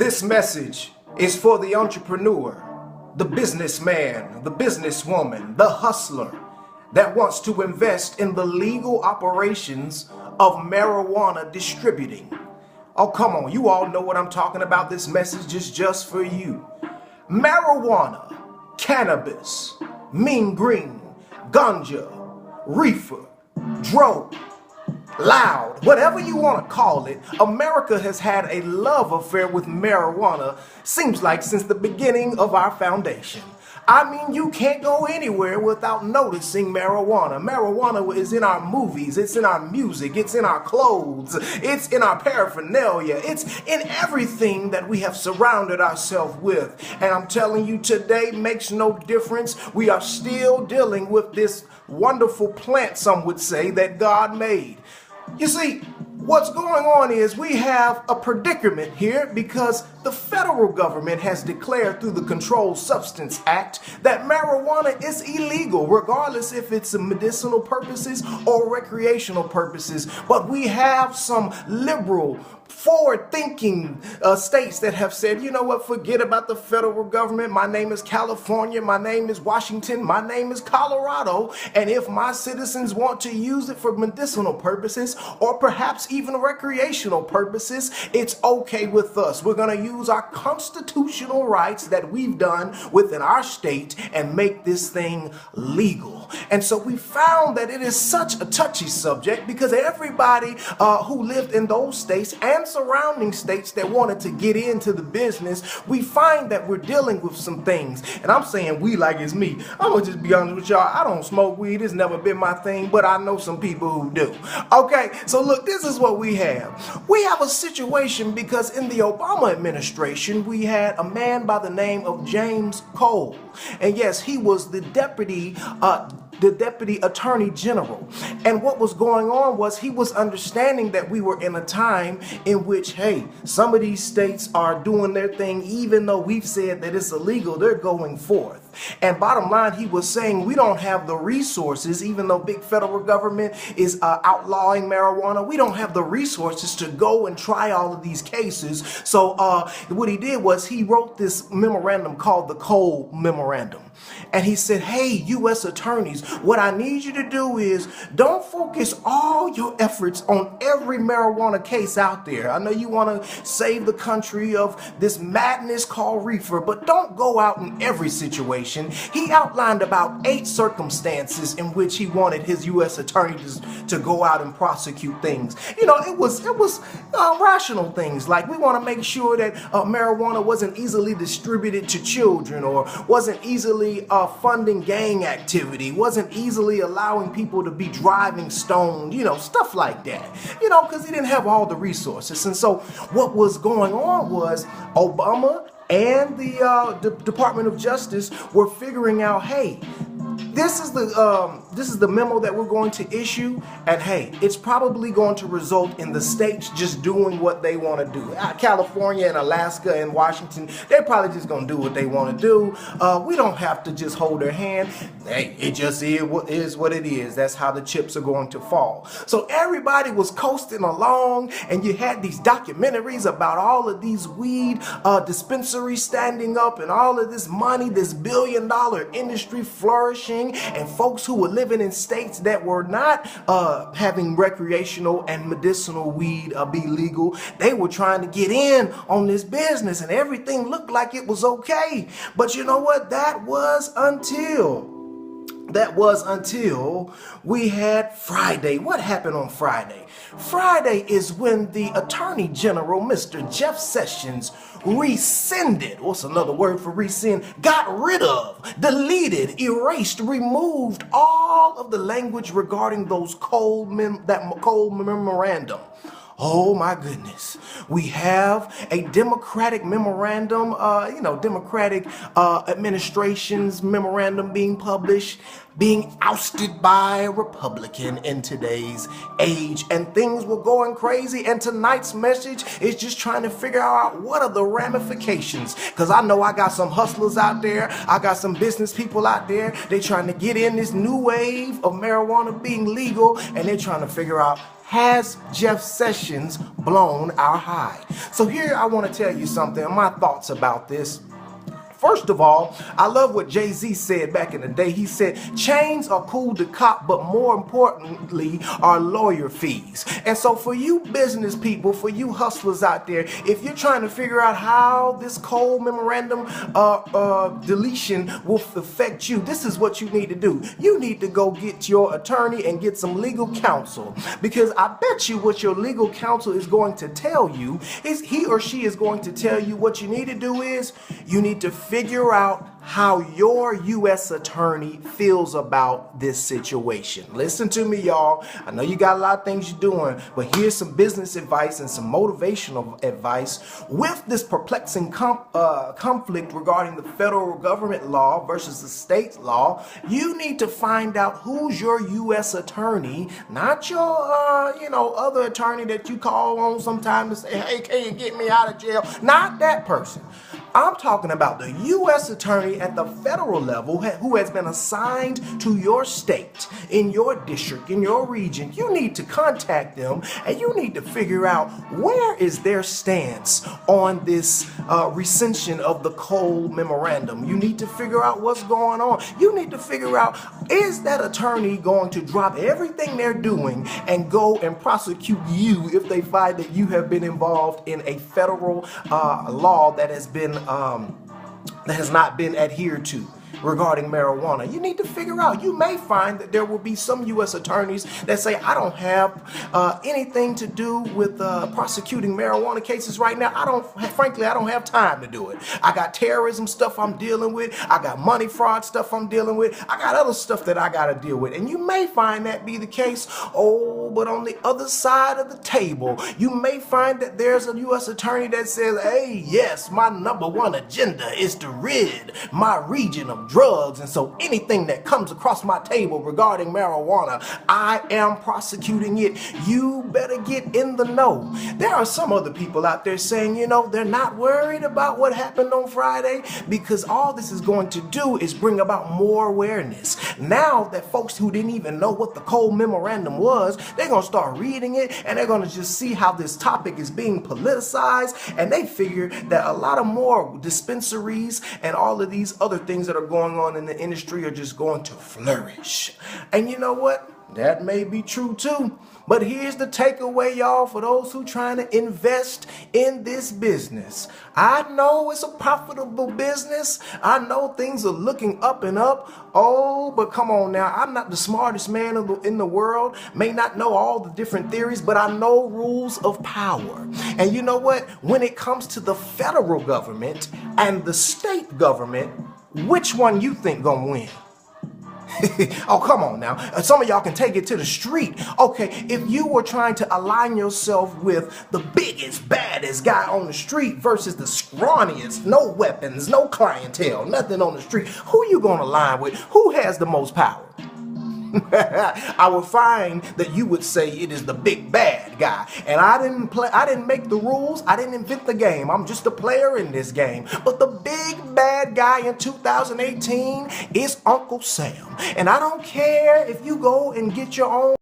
This message is for the entrepreneur, the businessman, the businesswoman, the hustler that wants to invest in the legal operations of marijuana distributing. Oh, come on, you all know what I'm talking about. This message is just for you. Marijuana, cannabis, mean green, ganja, reefer, dro, loud, whatever you want to call it, America has had a love affair with marijuana, seems like since the beginning of our foundation. I mean, you can't go anywhere without noticing marijuana. Marijuana is in our movies, it's in our music, it's in our clothes, it's in our paraphernalia, it's in everything that we have surrounded ourselves with. And I'm telling you, today makes no difference. We are still dealing with this wonderful plant, some would say, that God made. You see, what's going on is we have a predicament here because the federal government has declared through the Controlled Substance Act that marijuana is illegal, regardless if it's medicinal purposes or recreational purposes. But we have some liberal, forward-thinking states that have said, you know what, forget about the federal government. My name is California, my name is Washington, my name is Colorado, and if my citizens want to use it for medicinal purposes or perhaps even recreational purposes, it's okay with us. We're going to use our constitutional rights that we've done within our state and make this thing legal. And so we found that it is such a touchy subject because everybody who lived in those states and surrounding states that wanted to get into the business, we find that we're dealing with some things. And I'm saying we like it's me. I'm gonna just be honest with y'all. I don't smoke weed. It's never been my thing, but I know some people who do. Okay, so look, this is what we have. We have a situation because in the Obama administration, we had a man by the name of James Cole. And yes, he was the deputy attorney general. And what was going on was he was understanding that we were in a time in which, hey, some of these states are doing their thing, even though we've said that it's illegal, they're going forth. And bottom line, he was saying we don't have the resources, even though big federal government is outlawing marijuana, we don't have the resources to go and try all of these cases. So what he did was he wrote this memorandum called the Cole Memorandum. And he said, hey, U.S. attorneys, what I need you to do is don't focus all your efforts on every marijuana case out there. I know you want to save the country of this madness called reefer, but don't go out in every situation. He outlined about 8 circumstances in which he wanted his U.S. attorneys to go out and prosecute things. You know, it was rational things, like we want to make sure that marijuana wasn't easily distributed to children or wasn't easily funding gang activity, wasn't easily allowing people to be driving stoned, you know, stuff like that, you know, because he didn't have all the resources. And so what was going on was Obama and the Department of Justice were figuring out, hey, this is the memo that we're going to issue, and hey, it's probably going to result in the states just doing what they want to do. California and Alaska and Washington, they're probably just going to do what they want to do. We don't have to just hold their hand. Hey, it just is what it is. That's how the chips are going to fall. So everybody was coasting along, and you had these documentaries about all of these weed dispensaries standing up and all of this money, this billion-dollar industry flourishing, and folks who were living in states that were not having recreational and medicinal weed be legal. They were trying to get in on this business, and everything looked like it was okay. But you know what? That was until we had Friday. What happened on Friday? Friday is when the Attorney General, Mr. Jeff Sessions, rescinded, what's another word for rescind? Got rid of, deleted, erased, removed all of the language regarding those Cole Memorandum. Oh my goodness. We have a Democratic memorandum, Democratic administration's memorandum being published, being ousted by a Republican in today's age, and things were going crazy. And tonight's message is just trying to figure out what are the ramifications, because I know I got some hustlers out there, I got some business people out there, they're trying to get in this new wave of marijuana being legal, and they're trying to figure out has Jeff Sessions blown our high? So here I want to tell you something, my thoughts about this. First of all, I love what Jay-Z said back in the day. He said, chains are cool to cop, but more importantly are lawyer fees. And so for you business people, for you hustlers out there, if you're trying to figure out how this Cole Memorandum deletion will affect you, this is what you need to do. You need to go get your attorney and get some legal counsel. Because I bet you what your legal counsel is going to tell you is he or she is going to tell you what you need to do is you need to figure out how your U.S. attorney feels about this situation. Listen to me, y'all. I know you got a lot of things you're doing, but here's some business advice and some motivational advice. With this perplexing conflict regarding the federal government law versus the state law, you need to find out who's your U.S. attorney, not your, other attorney that you call on sometime to say, hey, can you get me out of jail? Not that person. I'm talking about the U.S. attorney at the federal level who has been assigned to your state, in your district, in your region. You need to contact them and you need to figure out where is their stance on this rescission of the Cole Memorandum. You need to figure out what's going on. You need to figure out, is that attorney going to drop everything they're doing and go and prosecute you if they find that you have been involved in a federal law that has not been adhered to regarding marijuana? You need to figure out. You may find that there will be some U.S. attorneys that say, I don't have anything to do with prosecuting marijuana cases right now. I don't have time to do it. I got terrorism stuff I'm dealing with. I got money fraud stuff I'm dealing with. I got other stuff that I got to deal with. And you may find that be the case. Oh, but on the other side of the table, you may find that there's a U.S. attorney that says, hey, yes, my #1 agenda is to rid my region of drugs, and so anything that comes across my table regarding marijuana, I am prosecuting it. You better get in the know. There are some other people out there saying, they're not worried about what happened on Friday because all this is going to do is bring about more awareness. Now that folks who didn't even know what the Cole Memorandum was, they're going to start reading it and they're going to just see how this topic is being politicized, and they figure that a lot of more dispensaries and all of these other things that are going on in the industry are just going to flourish. And you know what? That may be true too. But here's the takeaway, y'all, for those who trying to invest in this business. I know it's a profitable business. I know things are looking up and up. Oh, but come on now. I'm not the smartest man in the world. May not know all the different theories, but I know rules of power. And you know what? When it comes to the federal government and the state government, which one you think gonna win? Oh, come on now. Some of y'all can take it to the street. Okay, if you were trying to align yourself with the biggest, baddest guy on the street versus the scrawniest, no weapons, no clientele, nothing on the street, who you gonna align with? Who has the most power? I would find that you would say it is the big bad guy. And I didn't make the rules. I didn't invent the game. I'm just a player in this game. But the big bad guy in 2018 is Uncle Sam. And I don't care if you go and get your own